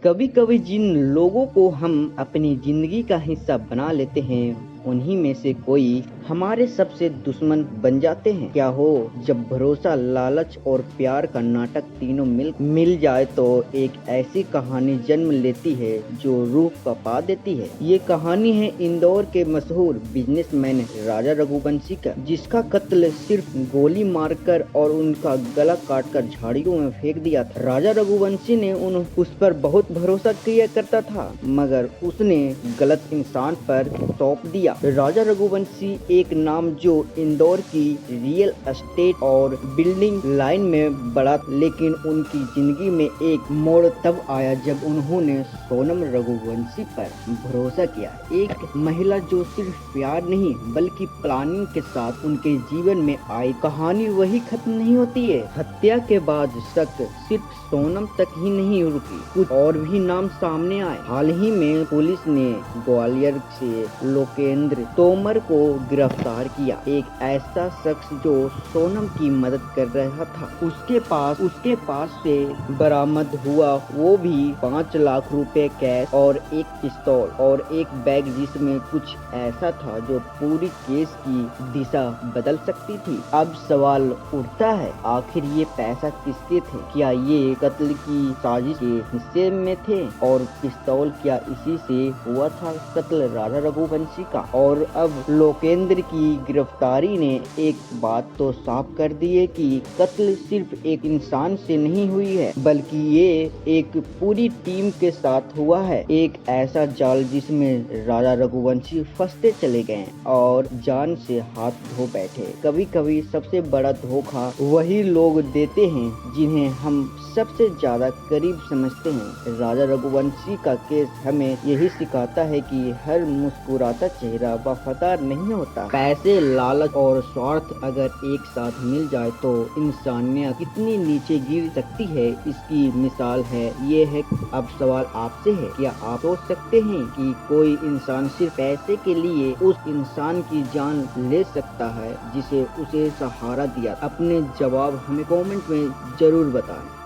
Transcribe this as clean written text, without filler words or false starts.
कभी कभी जिन लोगों को हम अपनी जिंदगी का हिस्सा बना लेते हैं उन्हीं में से कोई हमारे सबसे दुश्मन बन जाते हैं। क्या हो जब भरोसा, लालच और प्यार का नाटक तीनों मिल जाए तो एक ऐसी कहानी जन्म लेती है जो रूह कपा देती है। ये कहानी है इंदौर के मशहूर बिजनेसमैन राजा रघुवंशी का, जिसका कत्ल सिर्फ गोली मारकर और उनका गला काटकर झाड़ियों में फेंक दिया था। राजा रघुवंशी ने उस पर बहुत भरोसा किया करता था, मगर उसने गलत इंसान पर सौंप दिया। राजा रघुवंशी एक नाम जो इंदौर की रियल एस्टेट और बिल्डिंग लाइन में बढ़ा, लेकिन उनकी जिंदगी में एक मोड़ तब आया जब उन्होंने सोनम रघुवंशी पर भरोसा किया। एक महिला जो सिर्फ प्यार नहीं बल्कि प्लानिंग के साथ उनके जीवन में आई। कहानी वही खत्म नहीं होती है। हत्या के बाद शक सिर्फ सोनम तक ही नहीं रुकी, कुछ और भी नाम सामने आए। हाल ही में पुलिस ने ग्वालियर से लोकेंद्र तोमर को गिरफ्तार किया, एक ऐसा शख्स जो सोनम की मदद कर रहा था। उसके पास से बरामद हुआ वो भी 5 लाख रुपए कैश और एक पिस्तौल और एक बैग जिसमें कुछ ऐसा था जो पूरी केस की दिशा बदल सकती थी। अब सवाल उठता है, आखिर ये पैसा किसके थे? क्या ये कत्ल की साजिश के हिस्से में थे? और पिस्तौल क्या इसी से हुआ था कत्ल राजा रघुवंशी का? और अब लोकेंद्र की गिरफ्तारी ने एक बात तो साफ कर दी है कि कत्ल सिर्फ एक इंसान से नहीं हुई है, बल्कि ये एक पूरी टीम के साथ हुआ है। एक ऐसा जाल जिसमें राजा रघुवंशी फंसते चले गए और जान से हाथ धो बैठे। कभी कभी सबसे बड़ा धोखा वही लोग देते हैं जिन्हें हम सबसे ज्यादा करीब समझते हैं। राजा रघुवंशी का केस हमें यही सिखाता है कि हर मुस्कुराता चेहरा वफादार नहीं होता। पैसे, लालच और स्वार्थ अगर एक साथ मिल जाए तो इंसानियत कितनी नीचे गिर सकती है, इसकी मिसाल है ये है। अब सवाल आपसे है, क्या आप सोच सकते हैं कि कोई इंसान सिर्फ पैसे के लिए उस इंसान की जान ले सकता है जिसे उसे सहारा दिया? अपने जवाब हमें कमेंट में जरूर बताएं।